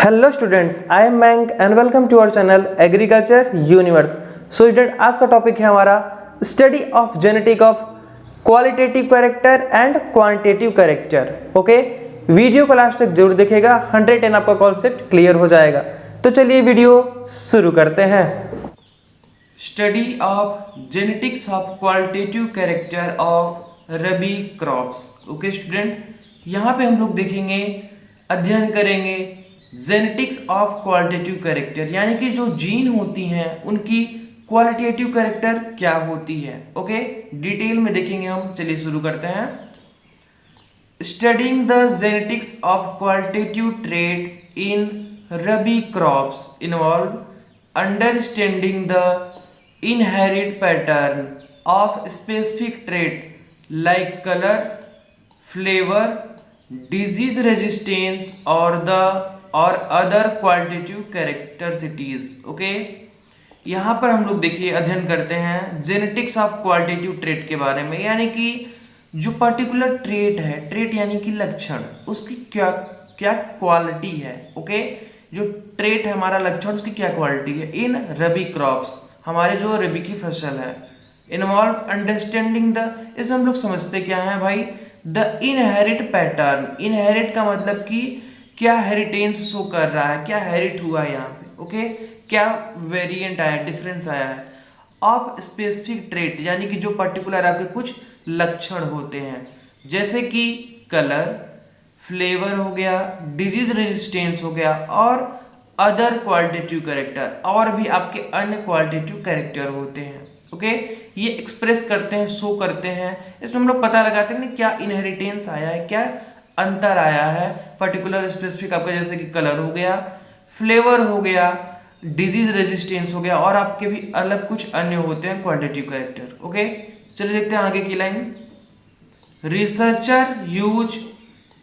Hello students, I am मैंक and welcome to our channel agriculture universe. So student, आज का topic है हमारा study of genetic of qualitative character and quantitative character. Okay, video को last तक जरूर देखिएगा, 110 आपका कॉन्सेप्ट क्लियर हो जाएगा। तो चलिए वीडियो शुरू करते हैं। Study of genetics of qualitative character of rabi crops. Okay student, यहाँ पे हम लोग देखेंगे, अध्ययन करेंगे जेनेटिक्स ऑफ क्वालिटेटिव कैरेक्टर, यानी कि जो जीन होती हैं उनकी क्वालिटेटिव कैरेक्टर क्या होती है। ओके, डिटेल में देखेंगे हम। चलिए शुरू करते हैं। Studying the genetics of qualitative traits in rabi crops involve understanding the inherit pattern of specific trait like colour, flavour, disease resistance और अदर क्वालिटेटिव कैरेक्टरिस्टिक्स। ओके, यहाँ पर हम लोग देखिए अध्ययन करते हैं जेनेटिक्स ऑफ क्वालिटेटिव ट्रेट के बारे में, यानी कि जो पर्टिकुलर ट्रेट है, ट्रेट यानी कि लक्षण, उसकी क्या क्या क्वालिटी है। ओके, जो ट्रेट है हमारा लक्षण, उसकी क्या क्वालिटी है इन रबी क्रॉप्स, हमारे जो रबी की फसल है। इन्वॉल्व अंडरस्टैंडिंग द, इसमें हम लोग समझते क्या है भाई, द इनहेरिट पैटर्न। इनहेरिट का मतलब कि क्या हेरिटेंस शो कर रहा है, क्या हेरिट हुआ है यहाँ पे। ओके, क्या वेरिएंट आया, डिफरेंस आया है ऑफ स्पेसिफिक ट्रेट, यानी कि जो पर्टिकुलर आपके कुछ लक्षण होते हैं, जैसे कि कलर, फ्लेवर हो गया, डिजीज रेजिस्टेंस हो गया और अदर क्वालिटेटिव कैरेक्टर, और भी आपके अन्य क्वालिटेटिव कैरेक्टर होते हैं। ओके, ये एक्सप्रेस करते हैं, शो करते हैं। इसमें हम लोग पता लगाते हैं ना क्या इनहेरिटेंस आया है, क्या अंतर आया है पर्टिकुलर स्पेसिफिक आपका, जैसे कि कलर हो गया, फ्लेवर हो गया, डिजीज रेजिस्टेंस हो गया, और आपके भी अलग कुछ अन्य होते हैं क्वालिटेटिव कैरेक्टर। ओके, चलिए देखते हैं आगे की line. Researcher use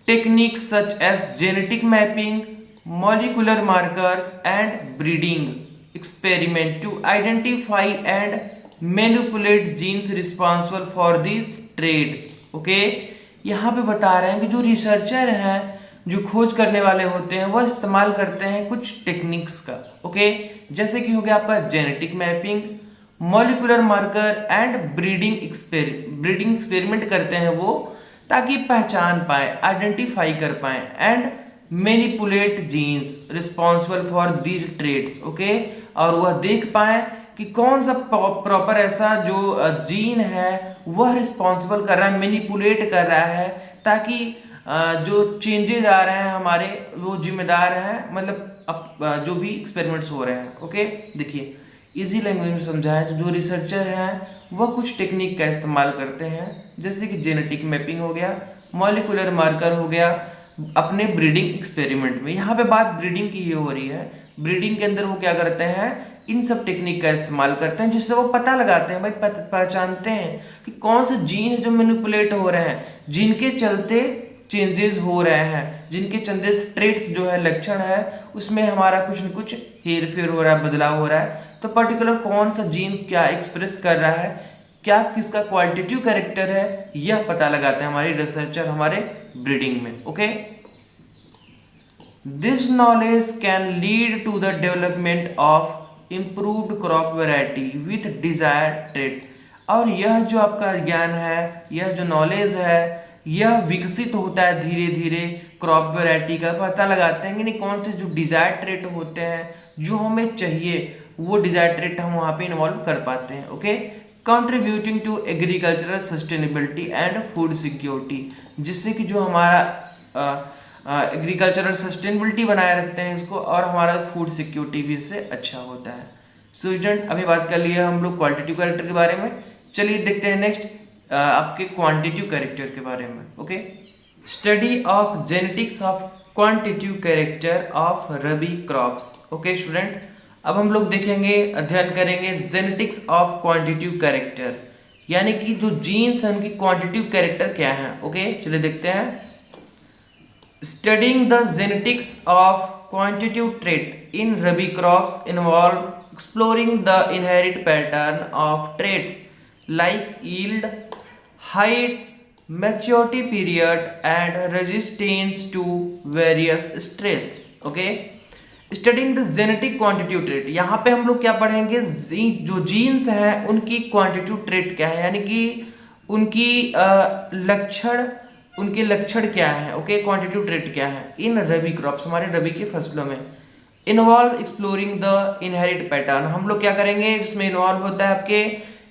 techniques such as genetic mapping, molecular markers and breeding experiment to identify and manipulate genes responsible for these traits. Okay, यहाँ पे बता रहे हैं कि जो रिसर्चर हैं, जो खोज करने वाले होते हैं, वह इस्तेमाल करते हैं कुछ टेक्निक्स का। ओके, जैसे कि हो गया आपका genetic mapping, molecular marker and breeding experiment करते हैं वो, ताकि पहचान पाए, आइडेंटिफाई कर पाए and manipulate genes responsible for these traits. Okay, और वह देख पाए कि कौन सा प्रॉपर ऐसा जो जीन है वह रिस्पॉन्सिबल कर रहा है, मैनिपुलेट कर रहा है, ताकि जो चेंजेस आ रहे हैं हमारे, वो जिम्मेदार हैं, मतलब जो भी एक्सपेरिमेंट्स हो रहे हैं। ओके, देखिए इजी लैंग्वेज में समझाया। जो रिसर्चर हैं वह कुछ टेक्निक का इस्तेमाल करते हैं, जैसे कि जेनेटिक मैपिंग हो गया, मॉलिक्यूलर मार्कर हो गया, अपने ब्रीडिंग एक्सपेरिमेंट में। यहाँ पे बात ब्रीडिंग की ही हो रही है। ब्रीडिंग के अंदर वो क्या करते हैं, इन सब टेक्निक का इस्तेमाल करते हैं, जिससे वो पता लगाते हैं भाई, पहचानते हैं कि कौन से जीन है जो मैनिपुलेट हो रहे हैं, जिनके चलते चेंजेस हो रहे हैं, जिनके चलते ट्रेट्स जो है, लक्षण है, उसमें हमारा कुछ न कुछ हेर फेर हो रहा है, बदलाव हो रहा है। तो पर्टिकुलर कौन सा जीन क्या एक्सप्रेस कर रहा है, क्या किसका क्वालिटेटिव कैरेक्टर है, यह पता लगाते हैं हमारे रिसर्चर हमारे ब्रीडिंग में। Okay, this knowledge can lead to the development of improved crop variety with desired trait. और यह जो आपका ज्ञान है, यह जो नॉलेज है, यह विकसित होता है धीरे धीरे क्रॉप वैरायटी का। पता लगाते हैं कि नहीं कौन से जो डिजायर्ड ट्रेट होते हैं, जो हमें चाहिए, वो डिजायर्ड ट्रेट हम वहाँ पे इन्वॉल्व कर पाते हैं। Okay, contributing to agricultural sustainability and food security, जिससे कि जो हमारा एग्रीकल्चरल सस्टेनेबिलिटी बनाए रखते हैं इसको, और हमारा फूड सिक्योरिटी भी इससे अच्छा होता है। सो स्टूडेंट, अभी बात कर लिया हम लोग क्वालिटेटिव कैरेक्टर के बारे में। चलिए देखते हैं नेक्स्ट आपके क्वांटिटेटिव कैरेक्टर के बारे में। Okay, study of genetics of quantitative character of rabi crops. Okay student, अब हम लोग देखेंगे, अध्ययन करेंगे जेनेटिक्स ऑफ क्वांटिटेटिव कैरेक्टर, यानी कि जो जीन्स हैं उनकी क्वांटिटेटिव कैरेक्टर क्या है। ओके, चलिए देखते हैं। Studying the genetics of quantitative trait in rabi crops involve exploring the inherent pattern of traits like yield, height, maturity period and resistance to various stress. Okay, studying the genetic quantitative trait, यहाँ पे हम लोग क्या पढ़ेंगे, जो jeans हैं उनकी quantitative trait क्या है, यानी कि उनकी लक्षण, उनके लक्षण क्या है, ओके, क्वांटिटेटिव ट्रेट क्या है इन रबी क्रॉप्स, हमारे रबी की फसलों में। Involve exploring the inherit pattern, हम लोग क्या करेंगे, जिसमें इन्वॉल्व होता है आपके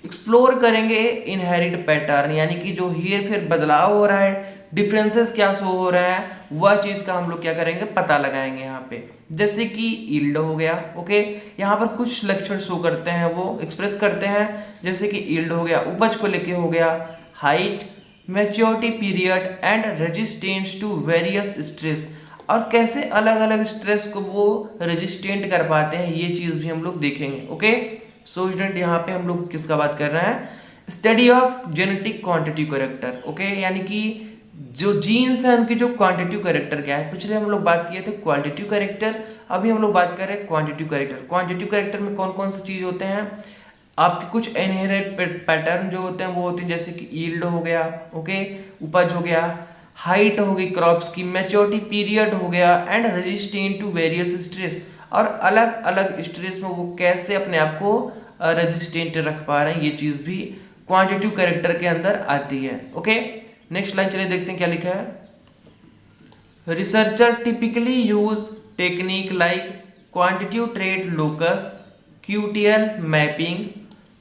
एक्सप्लोर करेंगे इनहेरिट पैटर्न, यानी कि जो हेर फेर बदलाव हो रहा है, डिफरेंसेस क्या शो हो रहा है, वह चीज का हम लोग क्या करेंगे, पता लगाएंगे यहाँ पे। जैसे कि यील्ड हो गया, ओके, यहाँ पर कुछ लक्षण शो करते हैं, वो एक्सप्रेस करते हैं, जैसे कि यील्ड हो गया, उपज को लेके हो गया, height, maturity period and resistance to various stress, और कैसे अलग अलग स्ट्रेस को वो रेजिस्टेंट कर पाते हैं, ये चीज भी हम लोग देखेंगे, ओके। सो स्टूडेंट यहाँ पे हम लोग किसका बात कर रहे हैं, study of genetic quantitative character, okay, यानी कि जो जीन्स है उनकी जो क्वांटिटेटिव कैरेक्टर क्या है। पिछले हम लोग बात किए थे क्वालिटेटिव कैरेक्टर, अभी हम लोग बात कर रहे हैं क्वांटिटेटिव कैरेक्टर। क्वांटिटेटिव कैरेक्टर में कौन कौन सी चीज होते हैं, आपके कुछ इनहेरेंट पैटर्न जो होते हैं वो होते हैं, जैसे कि यील्ड हो गया, ओके, उपज हो गया, हाइट हो गई क्रॉप्स की, मैच्योरिटी पीरियड हो गया and resistant to various stress, और अलग अलग स्ट्रेस में वो कैसे अपने आप को रेजिस्टेंट रख पा रहे हैं, ये चीज भी क्वांटिटेटिव कैरेक्टर के अंदर आती है, ओके। नेक्स्ट लाइन चलिए देखते हैं क्या लिखा है। Researcher typically use technique like quantitative trait locus, QTL mapping,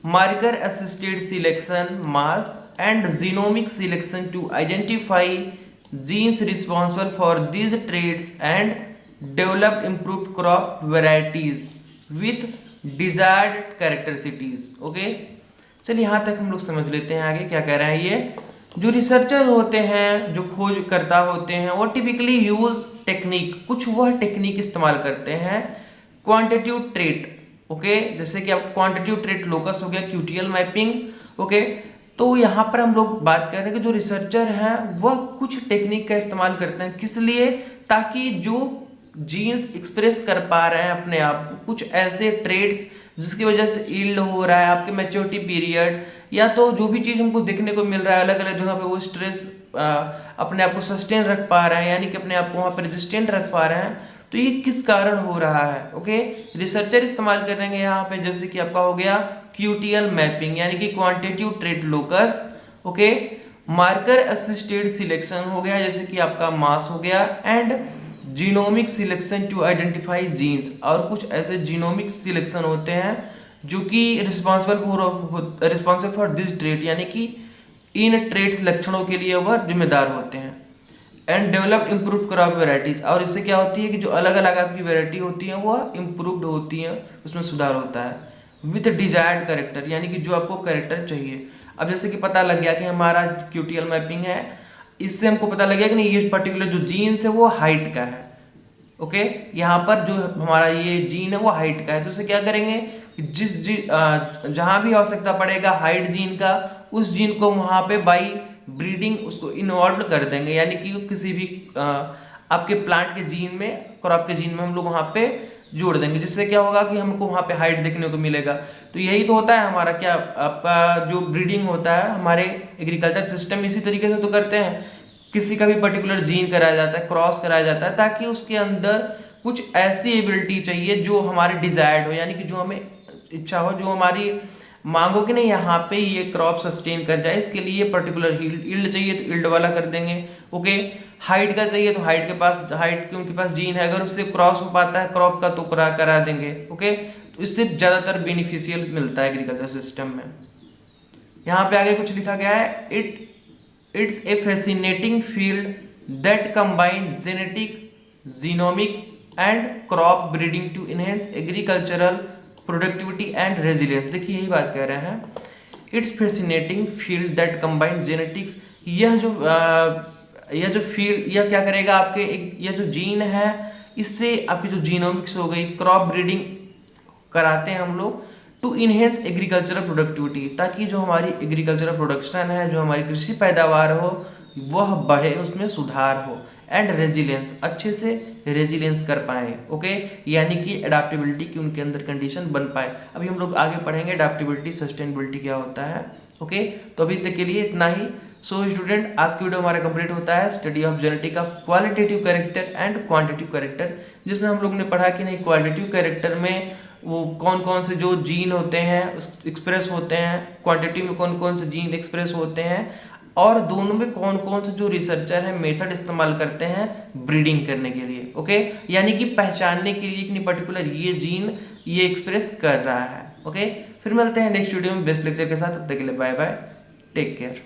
marker assisted selection, mass and genomic selection to identify genes responsible for these traits and develop improved crop varieties with desired characteristics, okay. चलिए यहाँ तक हम लोग समझ लेते हैं, आगे क्या कह रहे हैं। ये जो रिसर्चर होते हैं, जो खोजकर्ता होते हैं, वो टिपिकली यूज टेक्निक, कुछ वह टेक्निक इस्तेमाल करते हैं क्वांटिटेटिव ट्रेट, ओके, जैसे कि आप क्वांटिटेटिव ट्रेट लोकस हो गया, QTL मैपिंग, ओके। तो यहाँ पर हम लोग बात कर रहे हैं कि जो रिसर्चर हैं वह कुछ टेक्निक का इस्तेमाल करते हैं, किस लिए, ताकि जो जीन्स एक्सप्रेस कर पा रहे हैं अपने आप को, कुछ ऐसे ट्रेड्स जिसकी वजह से यील्ड हो रहा है, आपके मैच्योरिटी पीरियड, या तो जो भी चीज़ हमको देखने को मिल रहा है अलग अलग जगह पे, वो स्ट्रेस अपने आप को सस्टेन रख पा रहे हैं, यानी कि अपने आप को वहाँ पर रेजिस्टेंट रख पा रहे हैं, तो ये किस कारण हो रहा है, ओके। रिसर्चर इस्तेमाल करेंगे यहाँ पे, जैसे कि आपका हो गया QTL मैपिंग, यानी कि quantitative trait locus, okay, marker assisted selection हो गया, जैसे कि आपका मास हो गया, and genomic selection to identify genes, और कुछ ऐसे जीनोमिक सिलेक्शन होते हैं जो कि रिस्पॉन्सिबल फॉर दिस ट्रेट, यानी कि इन ट्रेट्स लक्षणों के लिए वह जिम्मेदार होते हैं। And develop improve crop varieties, और इससे क्या होती है कि जो अलग अलग आपकी वेराइटी होती है वह इम्प्रूव्ड होती है, उसमें सुधार होता है। विथ डिजायर्ड कैरेक्टर, यानी कि जो आपको कैरेक्टर चाहिए। अब जैसे कि पता लग गया कि हमारा QTL मैपिंग है, इससे हमको पता लग गया कि नहीं, ये पर्टिकुलर जो जीन्स है वो हाइट का है, ओके, यहाँ पर जो हमारा ये जीन है वो हाइट का है, तो उसे क्या करेंगे कि जहाँ भी आवश्यकता पड़ेगा हाइट जीन का, उस जीन को वहाँ पे बाई ब्रीडिंग उसको इन्वॉल्व कर देंगे, यानी कि किसी भी आपके प्लांट के जीन में, क्रॉप के जीन में हम लोग वहाँ पे जोड़ देंगे, जिससे क्या होगा कि हमको वहाँ पे हाइट देखने को मिलेगा। तो यही तो होता है हमारा क्या, आपका जो ब्रीडिंग होता है हमारे एग्रीकल्चर सिस्टम इसी तरीके से तो करते हैं, किसी का भी पर्टिकुलर जीन कराया जाता है, क्रॉस कराया जाता है, ताकि उसके अंदर कुछ ऐसी एबिलिटी चाहिए जो हमारे डिजायर्ड हो, यानी कि जो हमें इच्छा हो, जो हमारी मांगो कि नहीं यहाँ पे ये क्रॉप सस्टेन कर जाए, इसके लिए पर्टिकुलर यील्ड चाहिए तो यील्ड वाला कर देंगे, ओके। हाइट का चाहिए तो हाइट के पास, हाइट के उनके पास जीन है, अगर उससे क्रॉस हो पाता है क्रॉप का तो करा देंगे, ओके। तो इससे ज़्यादातर बेनिफिशियल मिलता है एग्रीकल्चर सिस्टम में। यहाँ पे आगे कुछ लिखा गया है, it's a fascinating field that combine genetic, genomics and crop breeding to enhance agricultural productivity and resilience. देखिए यही बात कह रहे हैं, it's fascinating field that combine genetics, यह जो फील्ड, यह क्या करेगा आपके यह जो जीन है, इससे आपकी जो जीनोमिक्स हो गई, क्रॉप ब्रीडिंग कराते हैं हम लोग टू इनहेंस एग्रीकल्चरल प्रोडक्टिविटी, ताकि जो हमारी एग्रीकल्चरल प्रोडक्शन है, जो हमारी कृषि पैदावार हो वह बढ़े, उसमें सुधार हो, एंड रेजिलियंस, अच्छे से रेजिलियंस कर पाए, ओके, यानी कि एडाप्टेबिलिटी की उनके अंदर कंडीशन बन पाए। अभी हम लोग आगे पढ़ेंगे एडाप्टेबिलिटी, सस्टेनेबिलिटी क्या होता है, ओके। तो अभी तक के लिए इतना ही। सो स्टूडेंट, आज की वीडियो हमारा कंप्लीट होता है study of genetic of qualitative character and quantitative character, जिसमें हम लोग ने पढ़ा कि नहीं क्वालिटेटिव कैरेक्टर में वो कौन कौन से जो जीन होते हैं एक्सप्रेस होते हैं, क्वांटिटी में कौन कौन से जीन एक्सप्रेस होते हैं, और दोनों में कौन कौन से जो रिसर्चर हैं मेथड इस्तेमाल करते हैं ब्रीडिंग करने के लिए। ओके, यानी कि पहचानने के लिए कि पर्टिकुलर ये जीन ये एक्सप्रेस कर रहा है। ओके, फिर मिलते हैं नेक्स्ट वीडियो में बेस्ट लेक्चर के साथ। तब तक के लिए बाय बाय, टेक केयर।